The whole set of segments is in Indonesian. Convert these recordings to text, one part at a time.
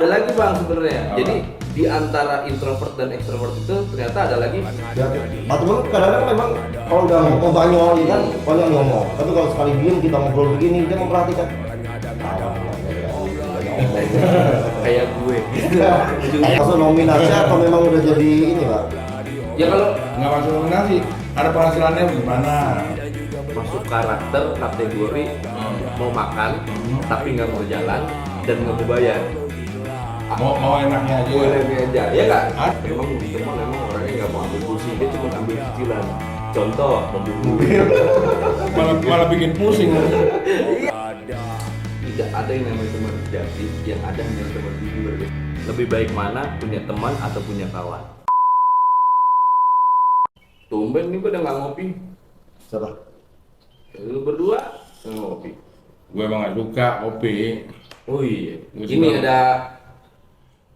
Ada lagi bang sebenarnya. Jadi di antara introvert dan extrovert itu ternyata ada lagi. Ya, Pak temen kadang-kadang memang kalau udah ngomong banyol ya kan banyak ngomong. Tapi kalau sekali diem kita ngobrol begini dia memperhatikan. Kayak gue. Masuk nominasi atau memang udah jadi ini Pak? Ya kalau nggak masuk nominasi, ada penghasilannya gimana? masuk karakter kategori mau makan tapi nggak mau jalan dan nggak mau bayar. Mau enaknya aja. Gue lagi aja, ya nggak? Ada. Memang orangnya nggak mau ambil kursi, dia cuma ambil cicilan. Contoh mobil. Malah bikin pusing. Tidak ada yang namanya teman sejati, yang ada hanya teman jujur. Lebih baik mana punya teman atau punya kawan? Tumben nih gue udah nggak ngopi. Siapa? Lu berdua nggak ngopi. Gue emang gak suka kopi. Oh iya. Gua Ini suka. ada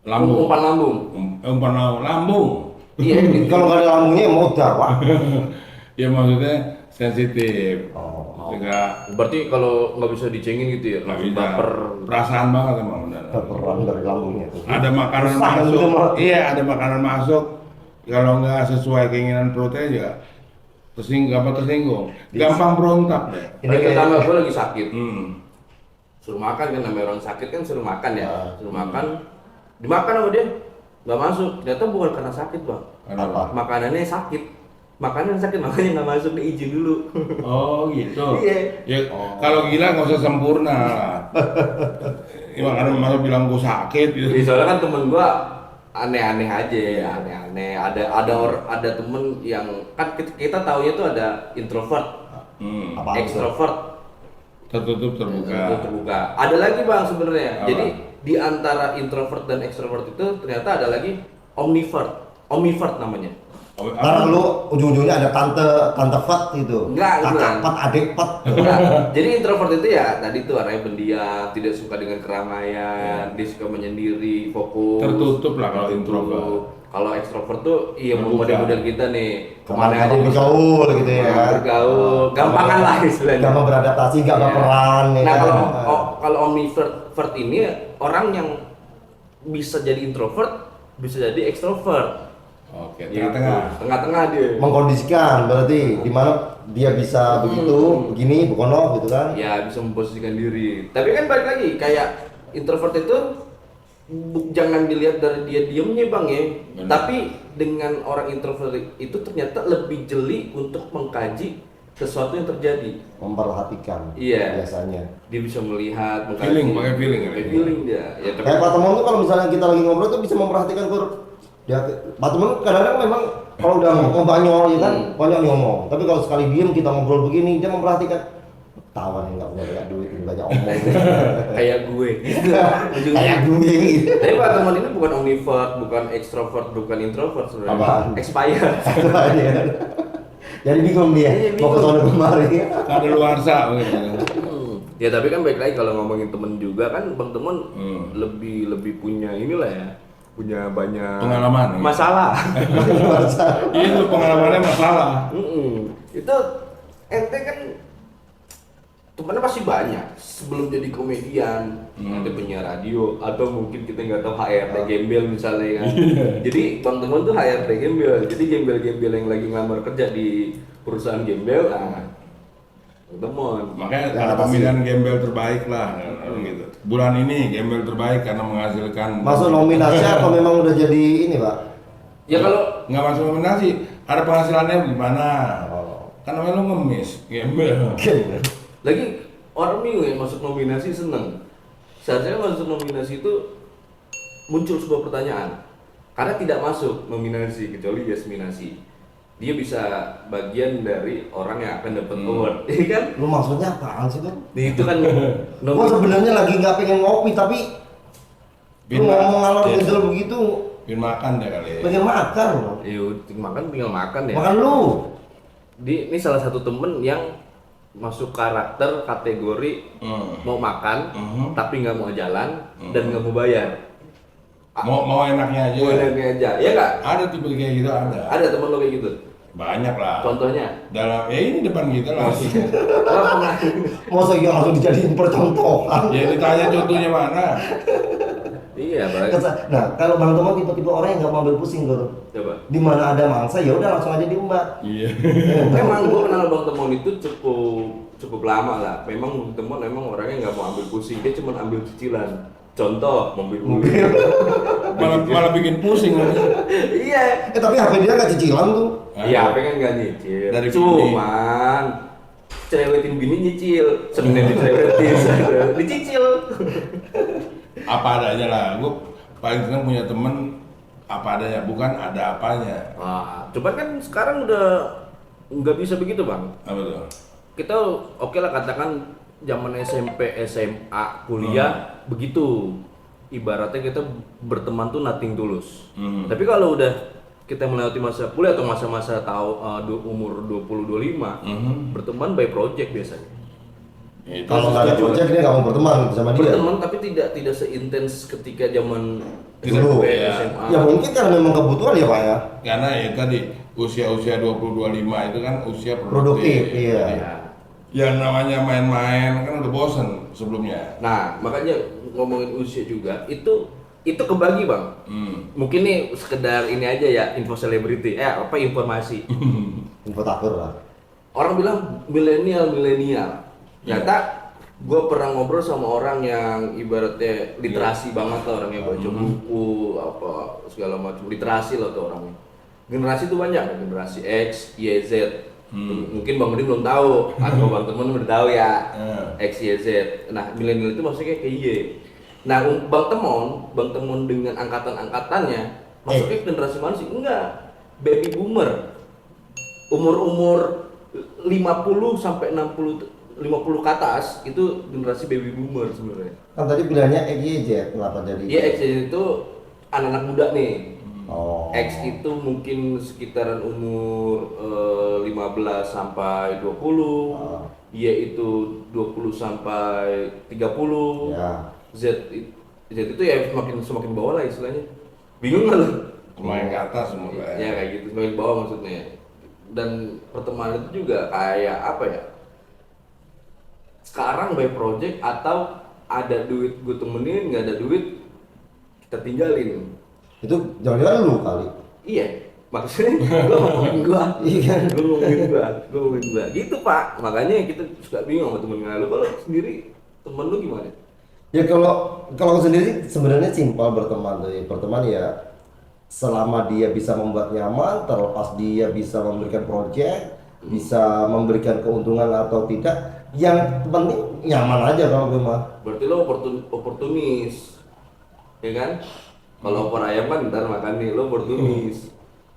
Lambung. umpan lambung. Umpan lambung. Iya ini. Kalau nggak ada lambungnya modal Pak. Ya maksudnya sensitif. Oh. Juga Berarti kalau nggak bisa dicengin gitu ya, nggak langsung bisa. baper. Perasaan banget emang benar. Berperan dari lambungnya. Ada makanan Susah masuk. gitu, Mak. Iya, ada makanan masuk. Kalau nggak sesuai keinginan perutnya juga tersinggung. Gampang berontak deh. Ini pertama gue lagi sakit. Suruh makan kan, namanya orang sakit kan suruh makan ya. Suruh makan, dimakan sama dia, nggak masuk. Ternyata bukan karena sakit bang. Kenapa? Makanannya sakit. Makanan sakit makanya nggak masuk, dia izin dulu. Oh gitu. Iya. Ya, kalau gila nggak usah sempurna lah. Ya, makanya masa bilang gue sakit gitu. Soalnya kan temen gua aneh-aneh aja, aneh-aneh. Ada temen yang kan kita taunya tuh ada introvert, Apa itu? extrovert, Tertutup terbuka. Ada lagi bang sebenarnya. Apa? Jadi di antara introvert dan extrovert itu ternyata ada lagi omnivert namanya. Karena lu ujung-ujungnya ada tante Fat itu. Enggak, Kakak bukan. Fat, adik Fat. Nah, jadi introvert itu ya tadi tuh orangnya pendiam, tidak suka dengan keramaian, dia suka menyendiri, fokus. Tertutup lah kalau Tertutup. introvert. Kalau ekstrovert tuh iya Terbuka. model-model kita nih. Kemana aja bergaul gitu ya kan. Bergaul, gampangan lah istilahnya. Gampang beradaptasi, nggak Iya. baperan ya Nah, kan. kalau omnivert ini orang yang bisa jadi introvert, bisa jadi ekstrovert. Oke, Gitu. tengah-tengah. Tengah-tengah dia. Mengkondisikan berarti di mana dia bisa begitu, begini, bukono gitu kan. Ya bisa memposisikan diri. Tapi kan balik lagi kayak introvert itu jangan dilihat dari dia diemnya bang ya. Benar. Tapi dengan orang introvert itu ternyata lebih jeli untuk mengkaji sesuatu yang terjadi. Memperhatikan Iya. biasanya. Dia bisa melihat, Feeling, pakai feeling ya? Pakai feeling dia. Ya, tapi Kayak Pak Temen tuh kalau misalnya kita lagi ngobrol tuh bisa memperhatikan dia Pak Temen kadang-kadang memang kalau udah ngomong banyol ya kan banyak ngomong. Tapi kalau sekali diem kita ngobrol begini dia memperhatikan. Tawan yang nggak punya banyak duit, ini banyak omong. kayak gue. Kayak gue gitu. Tapi Pak Teman ini bukan omnivert, bukan extrovert, bukan introvert sebenarnya. Apaan? Expired. Jadi bingung dia Iya, mau ke bingung. sana kemari. Ada luar gitu. Ya tapi kan baik lagi kalau ngomongin temen juga kan Bang Temen lebih punya inilah ya, punya banyak Pengalaman, ya? masalah. Itu pengalamannya masalah. Itu ente kan temennya pasti banyak sebelum jadi komedian, ada penyiar radio atau mungkin kita nggak tahu HRD gembel misalnya kan. Jadi Bang Temen tuh HRD gembel, jadi gembel-gembel yang lagi ngelamar kerja di perusahaan gembel, Temen. Makanya Ya, ada pasti. pemilihan gembel terbaik lah gitu. Bulan ini gembel terbaik karena menghasilkan Masuk nominasi atau memang udah jadi ini Pak? Ya kalau nggak masuk nominasi, ada penghasilannya gimana? Oh. Kan namanya lu ngemis, gembel. lagi orang bingung ya masuk nominasi seneng. Seharusnya masuk nominasi itu muncul sebuah pertanyaan. Karena tidak masuk nominasi kecuali yasminasi. Dia bisa bagian dari orang yang akan dapat award, iya kan? Lu maksudnya apaan sih tuh? Itu kan Gua sebenarnya lagi nggak pengen ngopi tapi lu ngomong ngalor Iya. ngidul begitu Bikin makan deh kali ya. pengen makan lu. tinggal makan ya. Makan lu. Ini salah satu temen yang masuk karakter kategori mau makan tapi nggak mau jalan dan nggak mau bayar. Mau enaknya aja. Mau enaknya aja, ya nggak? Ada tipe kayak gitu ada. Ada temen lo kayak gitu. Banyak lah. Contohnya? Dalam ini depan kita lah. Oh, pernah. Masa iya langsung dijadiin percontohan. Ya ditanya contohnya mana? Iya, baik. Nah, kalau Bang Teman tipe-tipe orang yang nggak mau ambil pusing Gor. Coba. Di mana ada mangsa ya udah langsung aja diumbar. Iya. Memang gue kenal Bang Temon itu cukup lama lah. Memang Bang Temon memang orangnya nggak mau ambil pusing, dia cuma ambil cicilan. Contoh mobil. malah bikin pusing kan. Iya. Tapi HP dia nggak cicilan tuh. Iya, apa kan nggak nyicil. Dari Cuman cerewetin bini nyicil, sebenarnya dicerewetin, dicicil. Apa adanya lah. Gue paling senang punya temen apa adanya, bukan ada apanya. Nah, cuman kan sekarang udah nggak bisa begitu bang. Apa tuh? Kita oke lah katakan zaman SMP, SMA, kuliah begitu. Ibaratnya kita berteman tuh nothing tulus. Tapi kalau udah kita melewati masa kuliah atau masa-masa umur 20-25, berteman by project biasanya. Itu Kalau nggak ada project dia nggak mau berteman sama dia. Berteman tapi tidak seintens ketika zaman Dulu. SMP, Ya. SMA. Ya mungkin karena memang kebutuhan ya Pak ya. karena ya tadi usia-usia 20-25 itu kan usia Produktif, iya. Ya. Yang namanya main-main kan udah bosen sebelumnya. Nah, makanya ngomongin usia juga itu kebagi bang. Mungkin nih sekedar ini aja ya info selebriti, informasi. Info takur lah. Orang bilang milenial. Nyata gue pernah ngobrol sama orang yang ibaratnya literasi banget lah, orang yang baca buku apa segala macam, literasi lah tuh orangnya. Generasi itu banyak, generasi X, Y, Z. Mungkin Bang Udin belum tahu atau Bang Temen udah tahu ya. X, Y, Z. Nah, milenial itu maksudnya kayak Y. Nah, Bang Temon dengan angkatan-angkatannya masuknya ke generasi mana sih? Enggak. Baby boomer. Umur 50 sampai 50 ke atas itu generasi baby boomer sebenarnya. Kan tadi bilangnya XYZ, kenapa jadi? Dia X itu anak-anak muda nih. Oh. X itu mungkin sekitaran umur 15 sampai 20. Y itu 20 sampai 30. Ya. Z itu ya semakin bawah lah istilahnya. Bingung nggak lo? Main ke atas semua kan. Ya kayak gitu, semakin bawah maksudnya. Dan pertemanan itu juga kayak apa ya? Sekarang by project atau ada duit gue temenin, nggak ada duit kita tinggalin. Itu jangan-jangan lu kali. Iya, maksudnya gue ngomongin gue, Iya. gue ngomongin gue, gitu pak. Makanya kita suka bingung sama temen lu. Kalau sendiri temen lu gimana? Ya kalau aku sendiri sebenarnya simpel berteman tuh. Berteman ya selama dia bisa membuat nyaman, terlepas dia bisa memberikan project, bisa memberikan keuntungan atau tidak, yang penting nyaman aja kalau gue mah. Berarti lo oportunis, ya kan? Kalau opor ayam kan ntar makan nih, lo oportunis.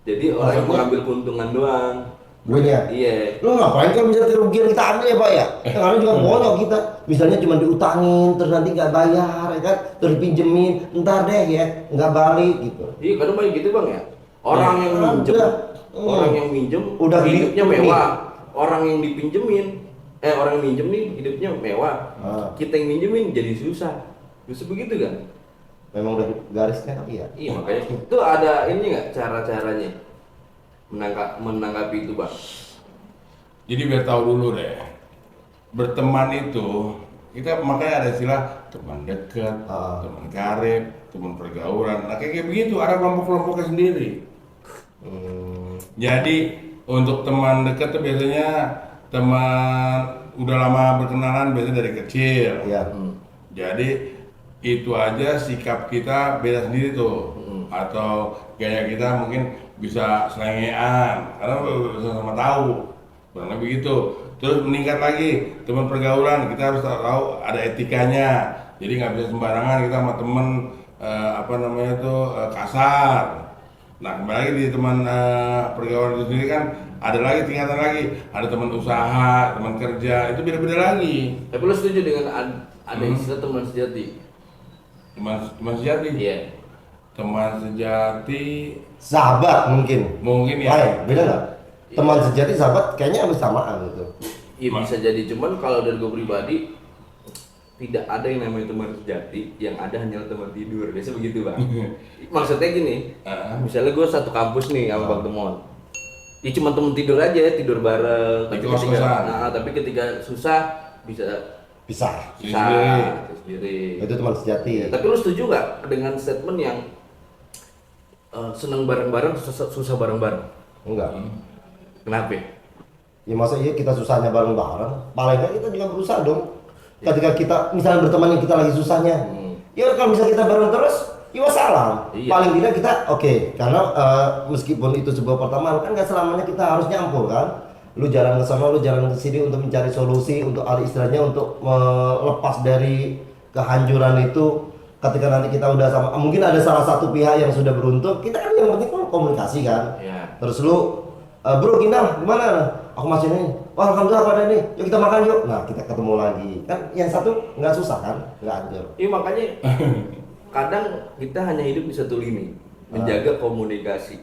Jadi orang yang Maksudnya? mengambil keuntungan doang. Gue nya. Iya. Lu ngapain kalau bisa kerugian kita ambil ya Pak ya? Yang ada juga bonyok kita. Misalnya cuma diutangin, terus nanti nggak bayar, ya kan? Terus dipinjemin, ntar deh ya, nggak balik gitu. Iya, kadang banyak gitu bang ya. Orang yang Ada. minjem, orang yang minjem, Udah hidupnya gitu nih. mewah. Orang yang dipinjemin, orang yang minjem nih hidupnya mewah. Kita yang minjemin jadi susah. Bisa begitu kan? Memang udah garisnya kali ya. Iya makanya itu ada ini nggak cara-caranya menanggapi itu bang? Jadi biar tahu dulu deh, berteman itu kita makanya ada istilah teman dekat, teman karib, teman pergaulan. Nah kayak begitu ada kelompok-kelompoknya sendiri. Jadi untuk teman dekat tuh biasanya teman udah lama berkenalan biasanya dari kecil. Iya. Jadi itu aja sikap kita beda sendiri tuh. Atau gaya kita mungkin bisa selengean karena sama tahu. Kurang lebih begitu. Terus meningkat lagi teman pergaulan, kita harus tahu ada etikanya. Jadi nggak bisa sembarangan kita sama temen kasar. Nah kembali lagi di teman pergaulan itu sendiri kan ada lagi tingkatan lagi, ada teman usaha, teman kerja, itu beda-beda lagi. Tapi lo setuju dengan ada istilah teman sejati? Teman sejati. Iya. Teman sejati Sahabat mungkin. mungkin ya. Lain, beda nggak? Teman sejati, sahabat kayaknya hampir samaan gitu. Iya bisa jadi, cuman kalau dari gue pribadi tidak ada yang namanya teman sejati, yang ada hanya teman tidur. Biasa begitu bang. Maksudnya gini, misalnya gue satu kampus nih sama Bang Temon, ya cuma temen tidur aja, tidur bareng. Di kos-kosan. Tapi ketika susah bisa Pisah. Bisa sendiri. Itu teman sejati. Ya, tapi lu setuju nggak dengan statement yang senang bareng-bareng, susah bareng-bareng? Enggak. Kenapa? Ya masa iya kita susahnya bareng-bareng, paling nggak kita juga berusaha dong. Ketika kita misalnya berteman yang kita lagi susahnya, ya kalau misalnya kita bareng terus, ya wassalam. Iya. Paling tidak kita oke, karena meskipun itu sebuah pertemanan kan nggak selamanya kita harus nyampur kan. Lu jalan ke sana, lu jalan ke sini untuk mencari solusi, untuk istilahnya untuk melepas dari kehancuran itu. Ketika nanti kita udah sama, mungkin ada salah satu pihak yang sudah beruntung, kita kan yang penting komunikasi kan. Iya. Terus lu, bro Gina gimana? Aku masih nih. Wah alhamdulillah pada nih. Yuk kita makan yuk. Nah kita ketemu lagi. Kan yang satu nggak susah kan? Nggak hancur. Iya makanya kadang kita hanya hidup di satu lini, menjaga komunikasi.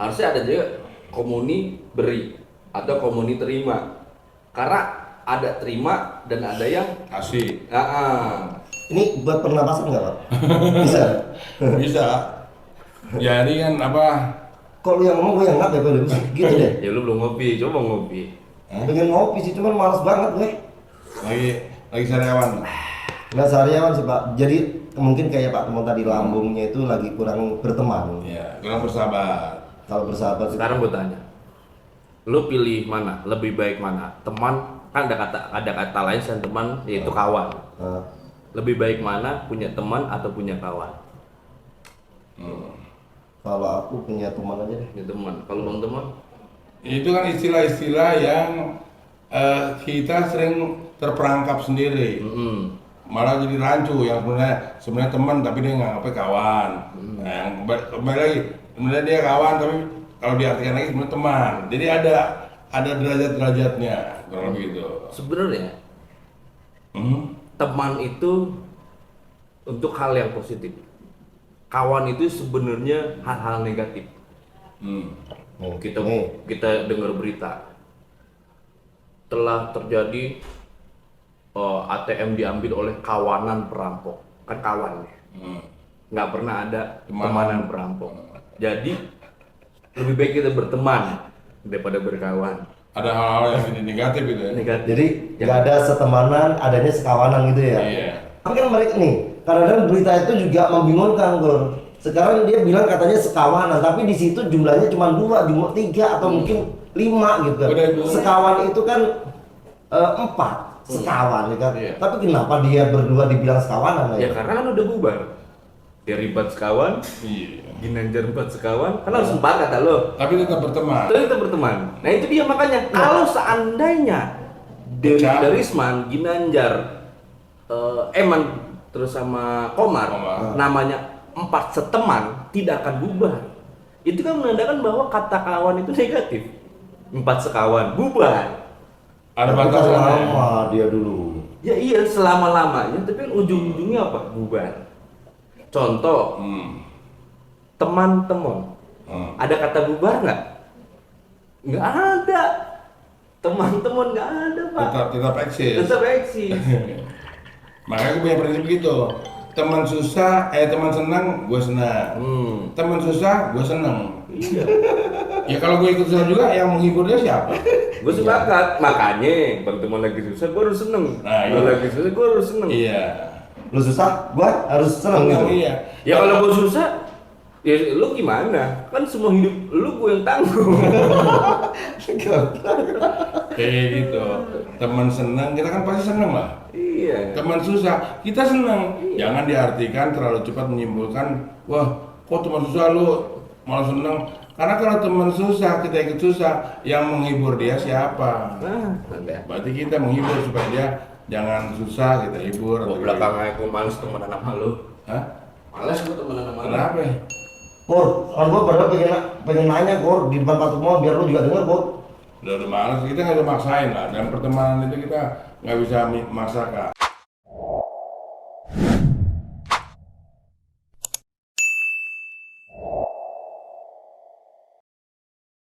Harusnya ada juga komuni beri atau komuni terima. Karena ada terima dan ada yang Kasih. Ini buat pernapasan nggak Pak? Bisa? Bisa. Jadi kan apa? Kok lu yang ngomong gue yang nggak ya gitu deh. Ya lu belum ngopi, coba ngopi. Pengen ngopi sih cuman malas banget gue. Lagi sariawan. Nggak seharian sih Pak. Jadi mungkin kayak Pak teman tadi lambungnya itu lagi kurang berteman. Iya, kurang bersahabat. Kalau bersahabat sih. Sekarang gue tanya, lu pilih mana? Lebih baik mana? Teman, kan ada kata lain selain teman yaitu kawan. Lebih baik mana? Punya teman atau punya kawan? Kalau aku punya teman aja deh. Punya teman. Kalau bang teman? Itu kan istilah-istilah yang kita sering terperangkap sendiri. Malah jadi rancu yang sebenarnya teman tapi dia nganggapnya kawan. Nah, yang kembali lagi, sebenarnya dia kawan tapi kalau diartikan lagi sebenarnya teman. Jadi ada derajat-derajatnya kurang lebih gitu. Sebenarnya teman itu untuk hal yang positif. Kawan itu sebenarnya hal-hal negatif. Kita dengar berita telah terjadi ATM diambil oleh kawanan perampok. Kan kawan ya. Nggak pernah ada temanan perampok. Jadi lebih baik kita berteman daripada berkawan. Ada hal-hal yang negatif gitu ya. Negatif. Jadi nggak ada setemanan, adanya sekawanan gitu ya. Iya. Tapi kan mereka nih, kadang-kadang berita itu juga membingungkan Gor. Sekarang dia bilang katanya sekawanan, tapi di situ jumlahnya cuma 2, cuma 3 atau mungkin 5 gitu kan. Sekawan itu kan 4 sekawan ya kan. Iya. Tapi kenapa dia berdua dibilang sekawanan Ya karena kan udah bubar. Dari 4 sekawan, Iya. Ginanjar 4 sekawan, kan harus 4 kata lo. Tapi tetap berteman. Terus kita berteman. Nah itu dia makanya kalau seandainya Pecah. Risman, Ginanjar, Eman terus sama Komar, namanya 4 seteman tidak akan bubar. Itu kan menandakan bahwa kata kawan itu negatif. 4 sekawan bubar. Ada Tapi kan batasannya. lama dia dulu. Ya iya selama-lamanya, tapi kan ujung-ujungnya apa? Bubar. Contoh, teman-teman. Ada kata bubar nggak? Nggak ada. Teman-teman nggak ada Pak. Tetap eksis. Tetap eksis. Makanya gue punya prinsip gitu. Teman susah, teman senang, gue senang. Teman susah, gue senang. Iya. Ya kalau gue ikut susah juga, yang menghibur dia siapa? Gue sepakat. Makanya bang teman lagi susah, gue harus seneng. Nah, Gue iya. lagi susah, gue harus seneng. Iya. Lu susah, gua harus seneng gitu. Iya. Ya kalau gue susah, ya lu gimana? Kan semua hidup lu gue yang tanggung. Kayak gitu. Teman senang, kita kan pasti senang lah. Iya. Teman susah, kita senang. Jangan diartikan terlalu cepat menyimpulkan, wah, kok teman susah lu malah senang. Karena kalau teman susah, kita ikut susah, yang menghibur dia siapa? Nah, ada. Berarti kita menghibur supaya dia jangan susah, kita hibur. Gue belakangan aku males temenan sama lu. Hah? Males gue temenan sama lu. Kenapa? Kur, kan gua padahal pengen nanya Kur di depan Pak Tumo biar lu juga denger Kur. Udah malas, kita nggak bisa maksain lah. Dalam pertemanan itu kita nggak bisa maksakan.